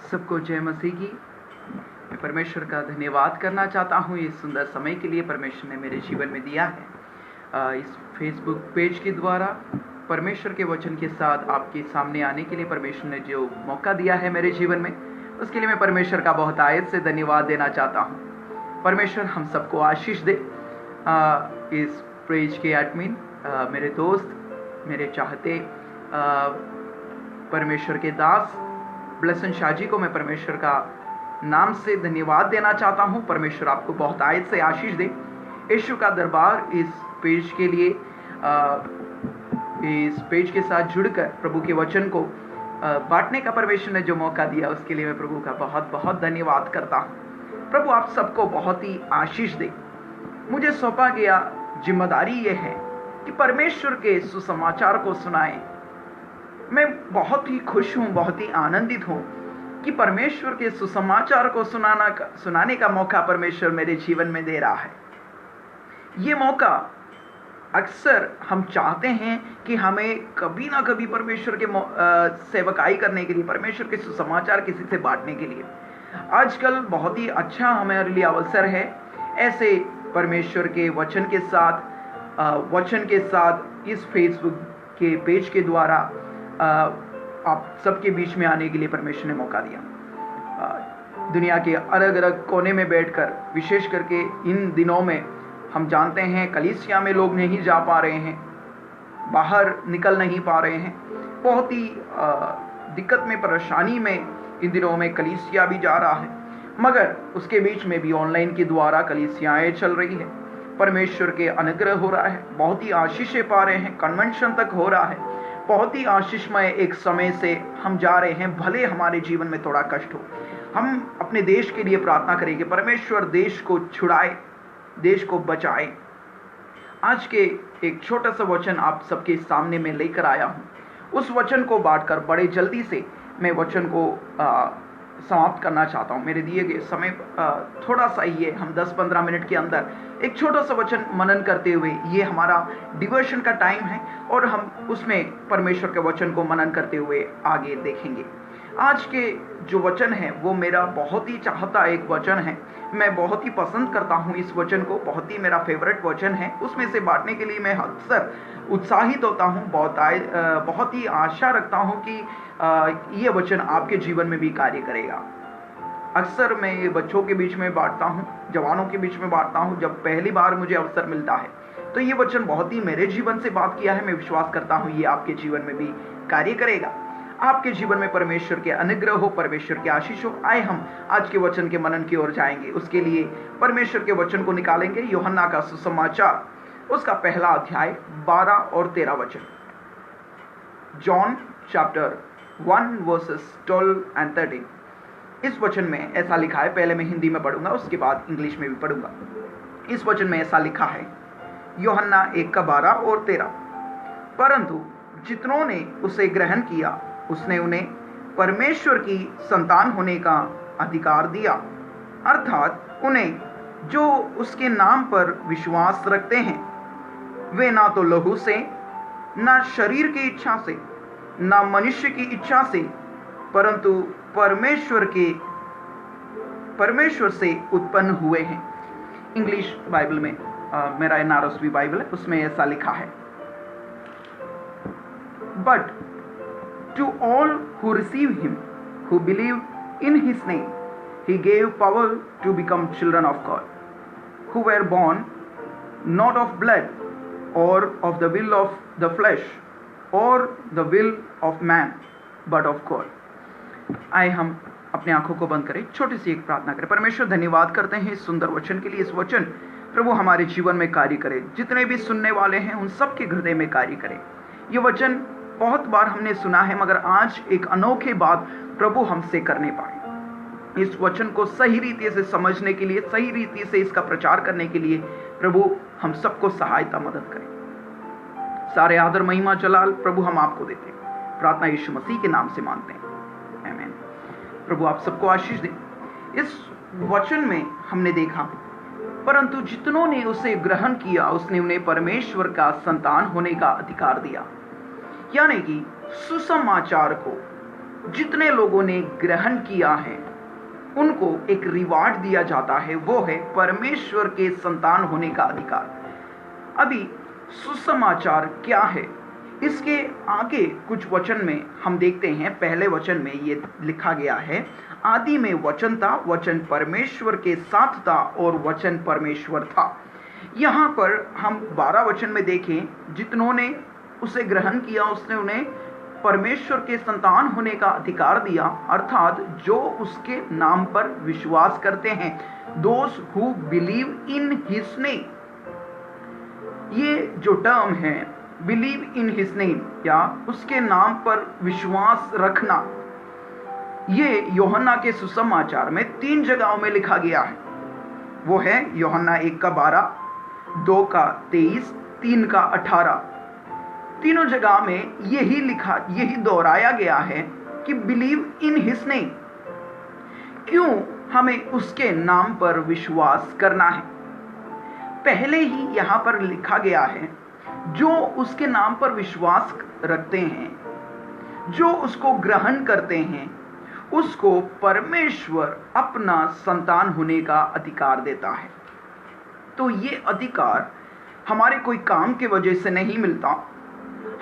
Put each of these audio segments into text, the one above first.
सबको जय मसीह की। मैं परमेश्वर का धन्यवाद करना चाहता हूँ इस सुंदर समय के लिए परमेश्वर ने मेरे जीवन में दिया है। इस फेसबुक पेज के द्वारा परमेश्वर के वचन के साथ आपके सामने आने के लिए परमेश्वर ने जो मौका दिया है मेरे जीवन में, उसके लिए मैं परमेश्वर का बहुत आयत से धन्यवाद देना चाहता हूँ। परमेश्वर हम सबको आशीष दे। इस पेज के एडमिन मेरे दोस्त, मेरे चाहते परमेश्वर के दास ब्लेसन शाजी को मैं परमेश्वर का नाम से धन्यवाद देना चाहता हूं। परमेश्वर आपको बहुत आयत से आशीष दे। यीशु का दरबार इस पेज के लिए इस पेज के साथ जुड़कर प्रभु के वचन को बांटने का परमेश्वर ने जो मौका दिया, उसके लिए मैं प्रभु का बहुत बहुत धन्यवाद करता हूं। प्रभु आप सबको बहुत ही आशीष दे। मुझे सौंपा गया जिम्मेदारी यह है कि परमेश्वर के सुसमाचार को सुनाएं। मैं बहुत ही खुश हूं, बहुत ही आनंदित हूं कि परमेश्वर के सुसमाचार को सुनाने का मौका परमेश्वर मेरे जीवन में दे रहा है। ये मौका अक्सर हम चाहते हैं कि हमें कभी ना कभी परमेश्वर के सेवकाई करने के लिए, परमेश्वर के सुसमाचार किसी से बांटने के लिए आजकल बहुत ही अच्छा हमारे लिए अवसर है। ऐसे परमेश्वर के वचन के साथ इस फेसबुक के पेज के द्वारा आप सबके बीच में आने के लिए परमेश्वर ने मौका दिया। दुनिया के अलग अलग कोने में बैठकर, विशेष करके इन दिनों में हम जानते हैं कलीसिया में लोग नहीं जा पा रहे हैं, बाहर निकल नहीं पा रहे हैं। बहुत ही दिक्कत में, परेशानी में इन दिनों में कलीसिया भी जा रहा है, मगर उसके बीच में भी ऑनलाइन के द्वारा कलीसियाएं चल रही है। परमेश्वर के अनुग्रह हो रहा है, बहुत ही आशीषें पा रहे हैं, कन्वेंशन तक हो रहा है। बहुत ही आशीषमय एक समय से हम जा रहे हैं। भले हमारे जीवन में थोड़ा कष्ट हो, हम अपने देश के लिए प्रार्थना करेंगे, परमेश्वर देश को छुड़ाए, देश को बचाए। आज के एक छोटा सा वचन आप सबके सामने में लेकर आया हूं। उस वचन को बांटकर बड़े जल्दी से मैं वचन को समाप्त करना चाहता हूं। मेरे दिए गए समय थोड़ा सा ही है, हम 10-15 मिनट के अंदर एक छोटा सा वचन मनन करते हुए, ये हमारा डिवोशन का टाइम है और हम उसमें परमेश्वर के वचन को मनन करते हुए आगे देखेंगे। आज के जो वचन है वो मेरा बहुत ही चाहता एक वचन है। मैं बहुत ही पसंद करता हूँ इस वचन को, बहुत ही मेरा फेवरेट वचन है। उसमें से बांटने के लिए मैं अक्सर उत्साहित होता हूँ, बहुत ही आशा रखता हूँ कि यह वचन आपके जीवन में भी कार्य करेगा। अक्सर मैं ये बच्चों के बीच में बांटता हूँ, जवानों के बीच में बांटता हूँ। जब पहली बार मुझे अवसर मिलता है तो ये वचन बहुत ही मेरे जीवन से बात किया है। मैं विश्वास करता हूँ ये आपके जीवन में भी कार्य करेगा। आपके जीवन में परमेश्वर के अनुग्रह हो, परमेश्वर की आशीष हो। आए हम आज के वचन के मनन की ओर जाएंगे। उसके लिए परमेश्वर के वचन को निकालेंगे। यूहन्ना का सुसमाचार, उसका पहला अध्याय 12 और 13 वचन। John chapter 1 versus 12 and 13। इस वचन में ऐसा लिखा है, पहले मैं हिंदी में पढ़ूंगा, उसके बाद इंग्लिश में भी पढ़ूंगा। इस वचन में ऐसा लिखा है, यूहन्ना 1:12 और 13। परंतु जितनों ने उसे ग्रहण किया, उसने उन्हें परमेश्वर की संतान होने का अधिकार दिया, अर्थात उन्हें जो उसके नाम पर विश्वास रखते हैं। वे ना तो लहू से, ना शरीर की इच्छा से, ना मनुष्य की इच्छा से, परंतु परमेश्वर से उत्पन्न हुए हैं। इंग्लिश बाइबल में, मेरा एनआरएसवी बाइबल है, उसमें ऐसा लिखा है, but to all who receive him, who believe in his name, he gave power to become children of God, who were born not of blood, or of the will of the flesh, or the will of man, but of God। आए हम अपने आंखों को बंद करें, छोटी सी एक प्रार्थना करें। परमेश्वर धन्यवाद करते हैं इस सुंदर वचन के लिए। इस वचन प्रभु हमारे जीवन में कार्य करे, जितने भी सुनने वाले हैं उन सबके हृदय में कार्य करे। ये वचन बहुत बार हमने सुना है, मगर आज एक अनोखे बात प्रभु हमसे करने पाए। इस वचन को सही रीति से समझने के लिए, सही रीति से इसका प्रचार करने के लिए प्रभु हम सबको सहायता मदद करें। सारे आदर महिमा जलाल प्रभु हम आपको देते हैं। प्रार्थना यीशु मसीह के नाम से मांगते हैं, आमीन। प्रभु आप सबको आशीष दें। इस वचन में हमने देखा, परंतु जितनों ने उसे ग्रहण किया, उसने उन्हें परमेश्वर का संतान होने का अधिकार दिया। यानी कि सुसमाचार को जितने लोगों ने ग्रहण किया है उनको एक रिवार्ड दिया जाता है, वो है परमेश्वर के संतान होने का अधिकार। अभी सुसमाचार क्या है, इसके आगे कुछ वचन में हम देखते हैं। पहले वचन में ये लिखा गया है, आदि में वचन था, वचन परमेश्वर के साथ था और वचन परमेश्वर था। यहाँ पर हम 12 वचन में देखें, जितनों उसे ग्रहण किया उसने उन्हें परमेश्वर के संतान होने का अधिकार दिया, अर्थात जो उसके नाम पर विश्वास करते हैं, those who believe in his name। ये जो टर्म है बिलीव इन हिज नेम या उसके नाम पर विश्वास रखना, ये यूहन्ना के सुसमाचार में 3 जगहों में लिखा गया है। वो है यूहन्ना 1 का 12, 2 का 23, 3 का 18। तीनों जगह में यही दोहराया गया है कि बिलीव इन हिज नेम। क्यों हमें उसके नाम पर विश्वास करना है? पहले ही यहां पर लिखा गया है, जो उसके नाम पर विश्वास रखते हैं, जो उसको ग्रहण करते हैं, उसको परमेश्वर अपना संतान होने का अधिकार देता है। तो ये अधिकार हमारे कोई काम के वजह से नहीं मिलता,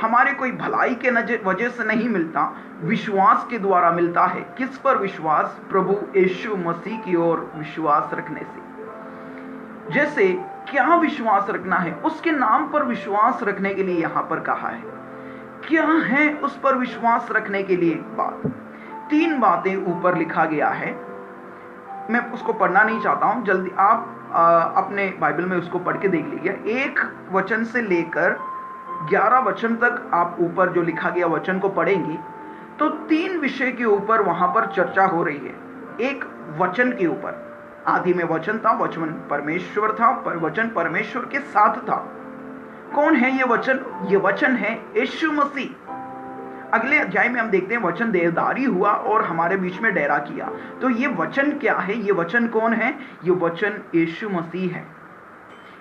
हमारे कोई भलाई के वजह से नहीं मिलता, विश्वास के द्वारा मिलता है। किस पर विश्वास? प्रभु यीशु मसीह की ओर विश्वास रखने से। जैसे क्या विश्वास रखना है? उसके नाम पर विश्वास रखने के लिए यहां पर कहा है। क्या है उस पर विश्वास रखने के लिए? बात 3 बातें ऊपर लिखा गया है। मैं उसको पढ़ना नहीं चाहता हूं, जल्दी आप अपने बाइबल में उसको पढ़ के देख लीजिए। 1 वचन से लेकर 11 वचन तक आप ऊपर जो लिखा गया वचन को पढ़ेंगी तो 3 विषय के ऊपर वहां पर चर्चा हो रही है। एक वचन के ऊपर, आदि में वचन था, वचन परमेश्वर था, वचन परमेश्वर के साथ था। कौन है ये वचन? ये वचन है यीशु मसीह। अगले अध्याय में हम देखते हैं वचन देहधारी हुआ और हमारे बीच में डेरा किया। तो ये वचन क्या है? ये वचन कौन है? ये वचन यीशु मसीह है।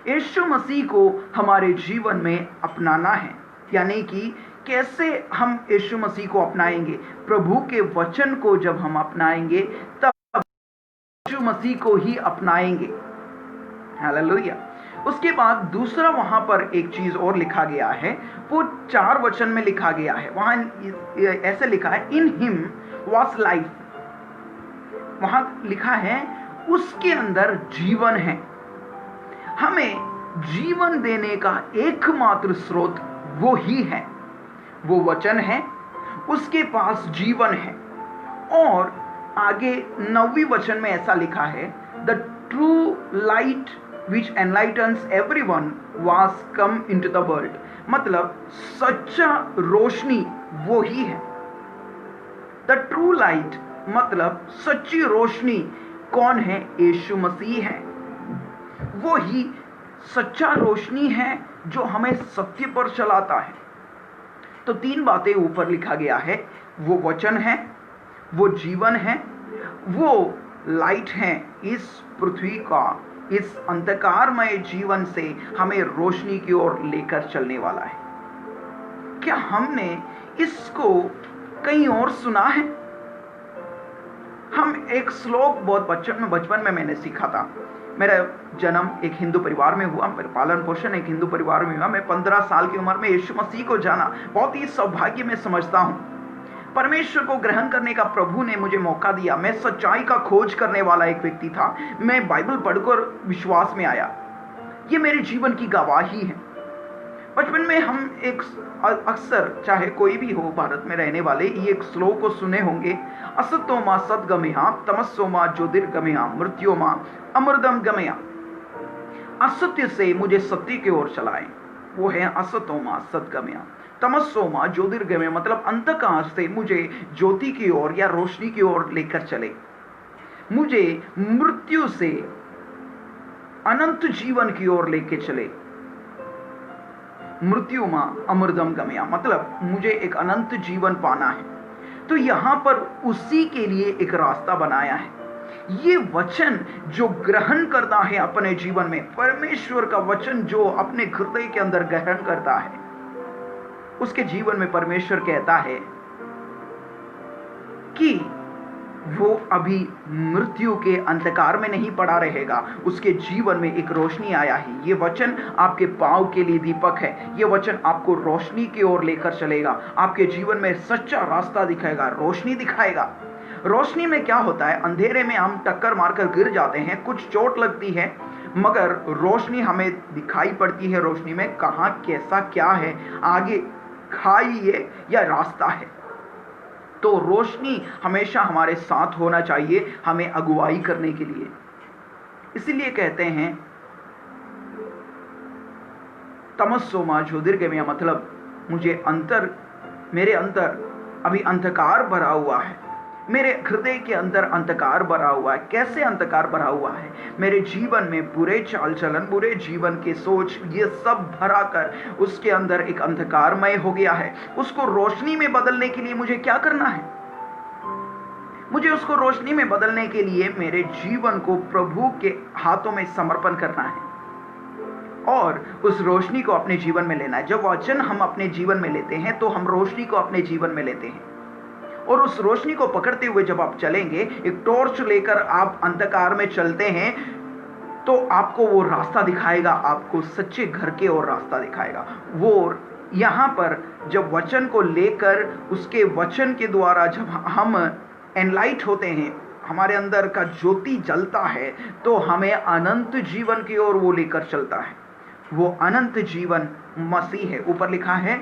यीशु मसीह को हमारे जीवन में अपनाना है। यानी कि कैसे हम यीशु मसीह को अपनाएंगे? प्रभु के वचन को जब हम अपनाएंगे तब यीशु मसीह को ही अपनाएंगे। हालेलुया। उसके बाद दूसरा वहां पर एक चीज और लिखा गया है, वो 4 वचन में लिखा गया है। वहां ऐसे लिखा है, इन हिम वाज लाइफ। वहां लिखा है उसके अंदर जीवन है। हमें जीवन देने का एकमात्र स्रोत वो ही है, वो वचन है, उसके पास जीवन है। और आगे 9वीं वचन में ऐसा लिखा है, the true light which enlightens everyone was come into the world। मतलब सच्चा रोशनी वो ही है। द ट्रू लाइट मतलब सच्ची रोशनी कौन है? यीशु मसीह है। वो ही सच्चा रोशनी है जो हमें सत्य पर चलाता है। तो 3 बातें ऊपर लिखा गया है, वो वचन है, वो जीवन है, वो लाइट है। इस पृथ्वी का, इस अंधकारमय जीवन से हमें रोशनी की ओर लेकर चलने वाला है। क्या हमने इसको कहीं और सुना है? हम एक श्लोक बहुत बचपन में मैंने सीखा था। मेरा जन्म एक हिंदू परिवार में हुआ, मेरा पालन पोषण एक हिंदू परिवार में हुआ। मैं 15 साल की उम्र में यीशु मसीह को जाना बहुत ही सौभाग्य में समझता हूं। परमेश्वर को ग्रहण करने का प्रभु ने मुझे मौका दिया। मैं सच्चाई का खोज करने वाला एक व्यक्ति था। मैं बाइबल पढ़कर विश्वास में आया। ये मेरे जीवन की गवाही है। बचपन में हम एक अक्सर, चाहे कोई भी हो भारत में रहने वाले, ये एक श्लोक को सुने होंगे, असतो मा सद्गमया तमस्सो मा ज्योतिर्गमया मृत्यो मा अमृतम गमया। असत्य से मुझे सत्य की ओर चलाए, वो है असतो मा सद्गमया। तमस्सो मा ज्योतिर्गमया मतलब अंधकार से मुझे ज्योति की ओर या रोशनी की ओर लेकर चले, मुझे मृत्यु से अनंत जीवन की ओर लेके चले। मृत्यु मा अमृतम गमया मतलब मुझे एक अनंत जीवन पाना है। तो यहां पर उसी के लिए एक रास्ता बनाया है। ये वचन जो ग्रहण करता है अपने जीवन में, परमेश्वर का वचन जो अपने हृदय के अंदर ग्रहण करता है, उसके जीवन में परमेश्वर कहता है वो अभी मृत्यु के अंधकार में नहीं पड़ा रहेगा, उसके जीवन में एक रोशनी आया है। ये वचन आपके पांव के लिए दीपक है। ये वचन आपको रोशनी की ओर लेकर चलेगा, आपके जीवन में सच्चा रास्ता दिखाएगा, रोशनी दिखाएगा। रोशनी में क्या होता है, अंधेरे में हम टक्कर मारकर गिर जाते हैं, कुछ चोट लगती है, मगर रोशनी हमें दिखाई पड़ती है। रोशनी में कहां कैसा क्या है, आगे खाई है या रास्ता है। तो रोशनी हमेशा हमारे साथ होना चाहिए, हमें अगुवाई करने के लिए। इसीलिए कहते हैं तमस्सो मा ज्योतिर्गमय, मतलब मेरे अंदर अभी अंधकार भरा हुआ है, मेरे हृदय के अंदर अंधकार भरा हुआ है। कैसे अंधकार भरा हुआ है? मेरे जीवन में बुरे चाल चलन, बुरे जीवन के सोच, ये सब भरा कर उसके अंदर एक अंधकारमय हो गया है। उसको रोशनी में बदलने के लिए मुझे क्या करना है? मुझे उसको रोशनी में बदलने के लिए मेरे जीवन को प्रभु के हाथों में समर्पण करना है और उस रोशनी को अपने जीवन में लेना है। जब वचन हम अपने जीवन में लेते हैं तो हम रोशनी को अपने जीवन में लेते हैं, और उस रोशनी को पकड़ते हुए जब आप चलेंगे, एक टॉर्च लेकर आप अंधकार में चलते हैं, तो आपको वो रास्ता दिखाएगा, आपको सच्चे घर के ओर रास्ता दिखाएगा। वो यहाँ पर जब वचन को लेकर, उसके वचन के द्वारा जब हम एनलाइट होते हैं, हमारे अंदर का ज्योति जलता है, तो हमें अनंत जीवन की ओर वो लेकर चलता है। वो अनंत जीवन मसीह है। ऊपर लिखा है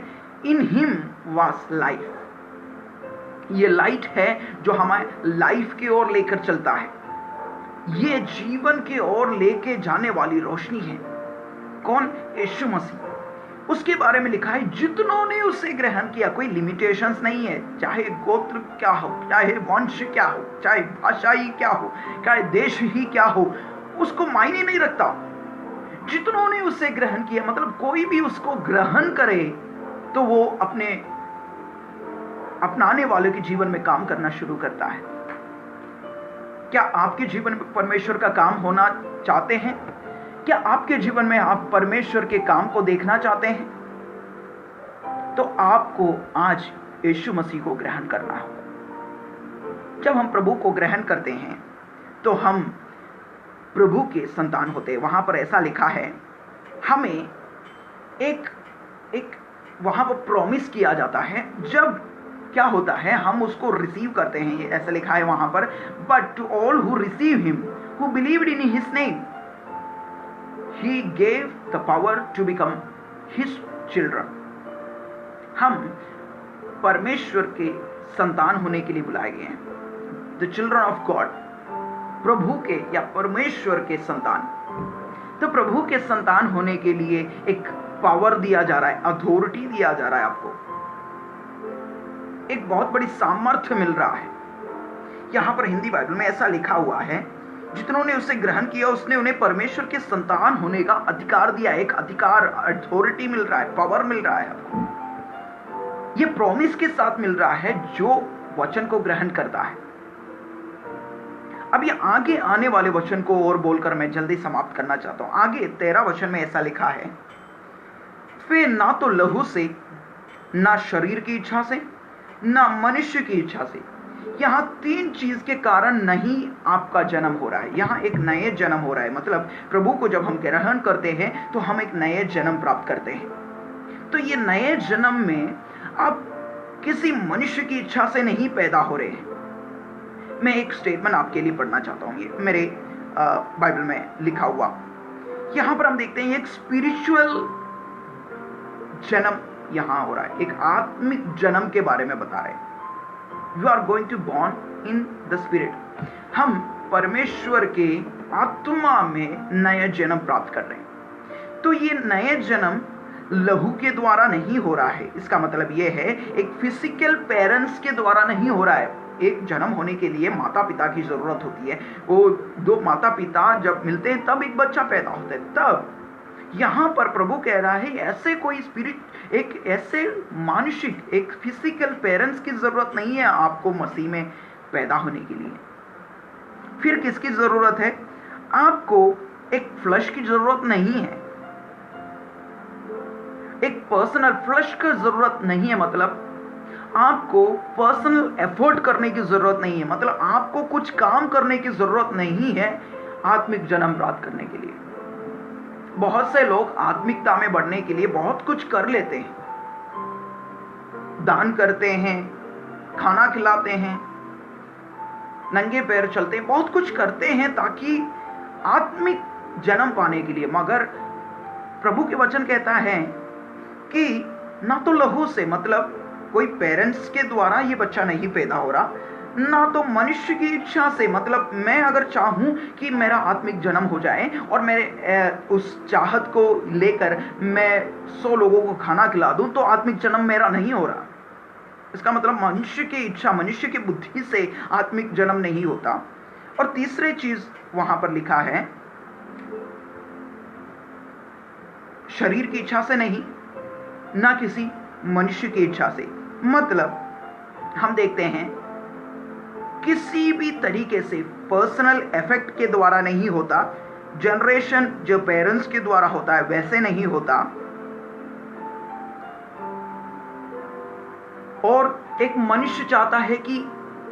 इन हिम वाज लाइफ। ये लाइट है जो हमारे लाइफ की ओर लेकर चलता है। ये जीवन की ओर लेके जाने वाली रोशनी है। कौन? यीशु मसीह। उसके बारे में लिखा है जितनों ने उसे ग्रहण किया। कोई लिमिटेशंस नहीं है, चाहे गोत्र क्या हो, चाहे वंश क्या हो, चाहे भाषा ही क्या हो, चाहे देश ही क्या हो, उसको मायने नहीं रखता। जितनों ने उसे ग्रहण किया, मतलब कोई भी उसको ग्रहण करे तो वो अपनाने वालों के जीवन में काम करना शुरू करता है। क्या आपके जीवन में परमेश्वर का काम होना चाहते हैं? क्या आपके जीवन में आप परमेश्वर के काम को देखना चाहते हैं? तो आपको आज यीशु मसीह को ग्रहण करना होगा। जब हम प्रभु को ग्रहण करते हैं तो हम प्रभु के संतान होते हैं। वहां पर ऐसा लिखा है, हमें एक वहां पर प्रॉमिस किया जाता है। जब क्या होता है, हम उसको रिसीव करते हैं। ये ऐसा लिखा है वहां पर, but to all who receive him who believed in his name he gave the power to become his children. हम परमेश्वर के संतान होने के लिए बुलाए गए हैं, द चिल्ड्रन ऑफ गॉड, प्रभु के या परमेश्वर के संतान। तो प्रभु के संतान होने के लिए एक पावर दिया जा रहा है, अथॉरिटी दिया जा रहा है, आपको एक बहुत बड़ी सामर्थ्य मिल रहा है। यहां पर हिंदी बाइबल में ऐसा लिखा हुआ है, जितनों ने उसे ग्रहण किया उसने उन्हें परमेश्वर के संतान होने का अधिकार दिया। एक अधिकार, अथॉरिटी मिल रहा है, पावर मिल रहा है आपको। यह प्रॉमिस के साथ मिल रहा है जो वचन को ग्रहण करता है। अब ये आगे आने वाले वचन को और बोलकर मैं जल्दी समाप्त करना चाहता हूं। आगे 13 वचन में ऐसा लिखा है, फिर ना तो लहू से, ना शरीर की इच्छा से, ना मनुष्य की इच्छा से। यहां 3 चीज के कारण नहीं आपका जन्म हो रहा है। यहां एक नए जन्म हो रहा है, मतलब प्रभु को जब हम ग्रहण करते हैं तो हम एक नए जन्म प्राप्त करते हैं। तो ये नए जन्म में आप किसी मनुष्य की इच्छा से नहीं पैदा हो रहे हैं। मैं एक स्टेटमेंट आपके लिए पढ़ना चाहता हूं, ये मेरे बाइबल में लिखा हुआ। यहां पर हम देखते हैं एक स्पिरिचुअल जन्म यहां हो रहा है, एक आत्मिक जन्म के बारे में बता रहे हैं। You are going to born in the spirit. हम परमेश्वर के आत्मा में नया जन्म प्राप्त कर रहे हैं। तो ये नए जन्म लहू के द्वारा नहीं हो रहा है। इसका मतलब यह है एक फिजिकल पेरेंट्स के द्वारा नहीं हो रहा है। एक जन्म होने के लिए माता पिता की जरूरत होती है। वो 2 माता पिता जब मिलते हैं तब एक बच्चा पैदा होता है। तब यहां पर प्रभु कह रहा है ऐसे कोई स्पिरिट, एक ऐसे मानसिक, एक फिजिकल पेरेंट्स की जरूरत नहीं है आपको मसीह में पैदा होने के लिए। फिर किसकी जरूरत है? आपको एक फ्लश की जरूरत नहीं है, एक पर्सनल फ्लश की जरूरत नहीं है। मतलब आपको पर्सनल एफर्ट करने की जरूरत नहीं है, मतलब आपको कुछ काम करने की जरूरत नहीं है आत्मिक जन्म प्राप्त करने के लिए। बहुत से लोग आत्मिकता में बढ़ने के लिए बहुत कुछ कर लेते हैं, दान करते हैं, खाना खिलाते हैं, नंगे पैर चलते हैं, बहुत कुछ करते हैं ताकि आत्मिक जन्म पाने के लिए। मगर प्रभु के वचन कहता है कि ना तो लहू से, मतलब कोई पेरेंट्स के द्वारा ये बच्चा नहीं पैदा हो रहा, ना तो मनुष्य की इच्छा से, मतलब मैं अगर चाहूं कि मेरा आत्मिक जन्म हो जाए और मेरे उस चाहत को लेकर मैं 100 लोगों को खाना खिला दूं, तो आत्मिक जन्म मेरा नहीं हो रहा। इसका मतलब मनुष्य की इच्छा, मनुष्य की बुद्धि से आत्मिक जन्म नहीं होता। और तीसरी चीज वहां पर लिखा है, शरीर की इच्छा से नहीं, ना किसी मनुष्य की इच्छा से। मतलब हम देखते हैं किसी भी तरीके से पर्सनल इफेक्ट के द्वारा नहीं होता, जनरेशन जो पेरेंट्स के द्वारा होता है वैसे नहीं होता। और एक मनुष्य चाहता है कि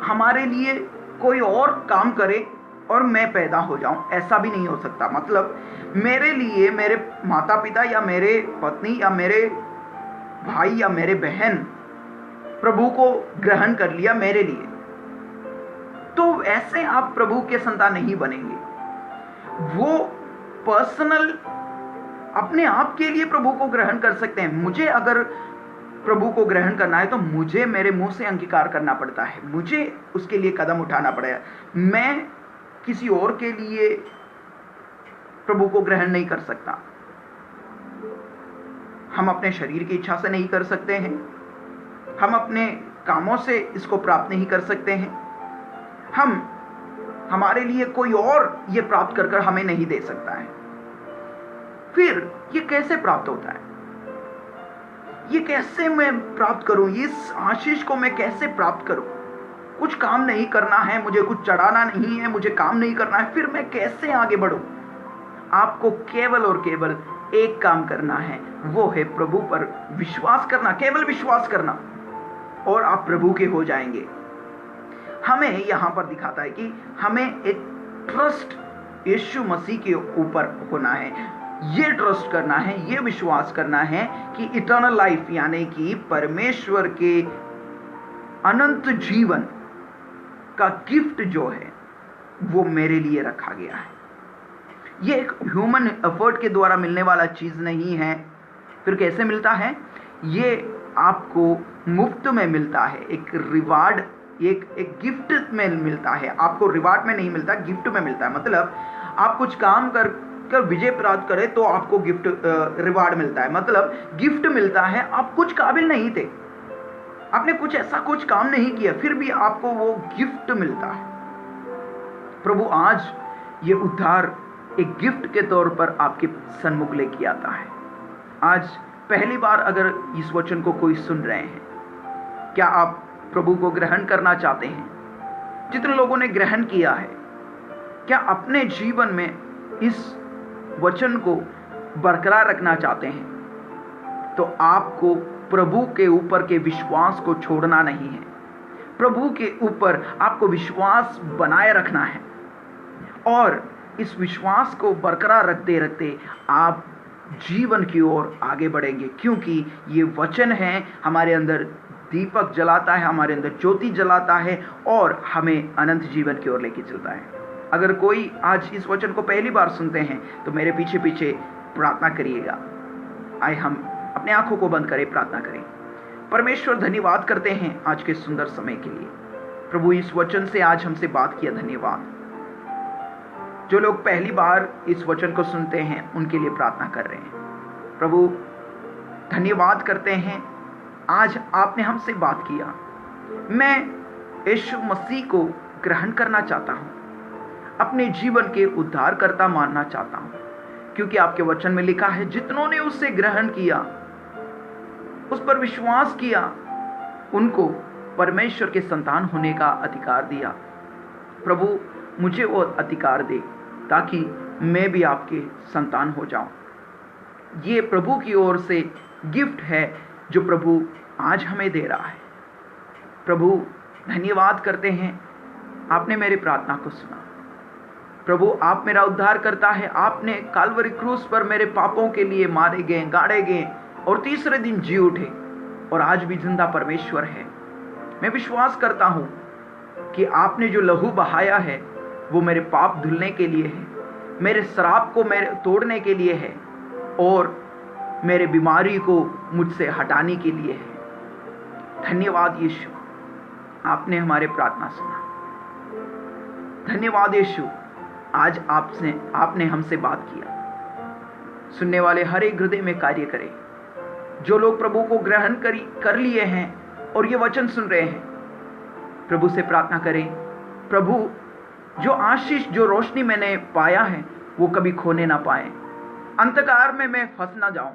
हमारे लिए कोई और काम करे और मैं पैदा हो जाऊं, ऐसा भी नहीं हो सकता। मतलब मेरे लिए मेरे माता पिता या मेरे पत्नी या मेरे भाई या मेरे बहन प्रभु को ग्रहण कर लिया मेरे लिए, तो ऐसे आप प्रभु के संतान नहीं बनेंगे। वो पर्सनल अपने आप के लिए प्रभु को ग्रहण कर सकते हैं। मुझे अगर प्रभु को ग्रहण करना है तो मुझे मेरे मुंह से अंगीकार करना पड़ता है, मुझे उसके लिए कदम उठाना पड़ेगा। मैं किसी और के लिए प्रभु को ग्रहण नहीं कर सकता। हम अपने शरीर की इच्छा से नहीं कर सकते हैं, हम अपने कामों से इसको प्राप्त नहीं कर सकते हैं, हमारे लिए कोई और ये प्राप्त कर कर हमें नहीं दे सकता है। फिर ये कैसे प्राप्त होता है, ये कैसे मैं प्राप्त करूं, इस आशीष को मैं कैसे प्राप्त करूं? कुछ काम नहीं करना है, मुझे कुछ चढ़ाना नहीं है, मुझे काम नहीं करना है, फिर मैं कैसे आगे बढ़ूं? आपको केवल और केवल एक काम करना है, वो है प्रभु पर विश्वास करना, केवल विश्वास करना, और आप प्रभु के हो जाएंगे। हमें यहां पर दिखाता है कि हमें एक ट्रस्ट यीशु मसीह के ऊपर होना है, ये ट्रस्ट करना है, ये विश्वास करना है कि इटर्नल लाइफ यानी कि परमेश्वर के अनंत जीवन का गिफ्ट जो है वो मेरे लिए रखा गया है। ये एक ह्यूमन एफर्ट के द्वारा मिलने वाला चीज नहीं है। फिर कैसे मिलता है? ये आपको मुफ्त में मिलता है, एक रिवार्ड, एक गिफ्ट में मिलता है। आपको रिवार्ड में नहीं मिलता, गिफ्ट में मिलता है। मतलब आप कुछ काम कर विजय प्राप्त करें तो आपको गिफ्ट रिवार्ड मिलता है, मतलब गिफ्ट मिलता है। आप कुछ काबिल नहीं थे, आपने कुछ ऐसा कुछ काम नहीं किया, फिर भी आपको वो गिफ्ट मिलता है। प्रभु आज ये उद्धार एक गिफ्ट के तौर पर आपके सन्मुख लेके आता है। आज पहली बार अगर इस वचन को कोई सुन रहे हैं, क्या आप प्रभु को ग्रहण करना चाहते हैं? जितने लोगों ने ग्रहण किया है, क्या अपने जीवन में इस वचन को बरकरार रखना चाहते हैं? तो आपको प्रभु के ऊपर के विश्वास को छोड़ना नहीं है, प्रभु के ऊपर आपको विश्वास बनाए रखना है, और इस विश्वास को बरकरार रखते रखते आप जीवन की ओर आगे बढ़ेंगे, क्योंकि ये वचन है हमारे अंदर दीपक जलाता है, हमारे अंदर ज्योति जलाता है और हमें अनंत जीवन की ओर लेके चलता है। अगर कोई आज इस वचन को पहली बार सुनते हैं तो मेरे पीछे पीछे प्रार्थना करिएगा। आइए हम अपने आंखों को बंद करें, प्रार्थना करें। परमेश्वर, धन्यवाद करते हैं आज के सुंदर समय के लिए। प्रभु, इस वचन से आज हमसे बात किया, धन्यवाद। जो लोग पहली बार इस वचन को सुनते हैं उनके लिए प्रार्थना कर रहे हैं। प्रभु, धन्यवाद करते हैं, आज आपने हमसे बात किया। मैं यीशु मसीह को ग्रहण करना चाहता हूं, अपने जीवन के उद्धारकर्ता मानना चाहता हूं, क्योंकि आपके वचन में लिखा है जितनों ने उससे ग्रहण किया, उस पर विश्वास किया, उनको परमेश्वर के संतान होने का अधिकार दिया। प्रभु, मुझे वो अधिकार दे ताकि मैं भी आपके संतान हो जाऊं। ये प्रभु की ओर से गिफ्ट है जो प्रभु आज हमें दे रहा है। प्रभु धन्यवाद करते हैं, आपने मेरी प्रार्थना को सुना। प्रभु आप मेरा उद्धार करता है, आपने काल्वरी क्रूस पर मेरे पापों के लिए मारे गए, गाड़े गए और तीसरे दिन जी उठे और आज भी जिंदा परमेश्वर है। मैं विश्वास करता हूं कि आपने जो लहू बहाया है वो मेरे पाप धुलने के लिए है, मेरे श्राप को मेरे तोड़ने के लिए है और मेरे बीमारी को मुझसे हटाने के लिए है। धन्यवाद यीशु, आपने हमारे प्रार्थना सुना। धन्यवाद यीशु, आज आपने हमसे बात किया। सुनने वाले हर एक हृदय में कार्य करे। जो लोग प्रभु को ग्रहण कर लिए हैं और ये वचन सुन रहे हैं, प्रभु से प्रार्थना करें, प्रभु जो आशीष, जो रोशनी मैंने पाया है वो कभी खोने ना पाए, अंधकार में मैं फंस ना जाऊं।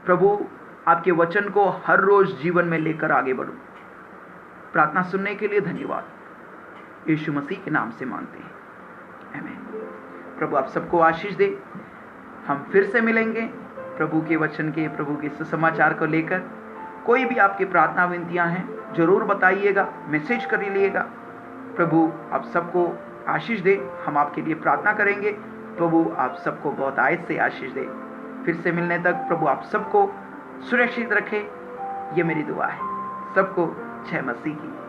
प्रभु आपके वचन को हर रोज जीवन में लेकर आगे बढ़ूं। प्रार्थना सुनने के लिए धन्यवाद। यीशु मसीह के नाम से मांगते हैं, आमीन। प्रभु आप सबको आशीष दे। हम फिर से मिलेंगे प्रभु के वचन के, प्रभु के सुसमाचार को लेकर। कोई भी आपकी प्रार्थना विनतियां हैं जरूर बताइएगा, मैसेज कर लीजिएगा। प्रभु आप सबको आशीष दे। हम आपके लिए प्रार्थना करेंगे। प्रभु आप सबको बहुत आयत से आशीष दे। फिर से मिलने तक प्रभु आप सबको सुरक्षित रखे, ये मेरी दुआ है। सबको जय मसीह की।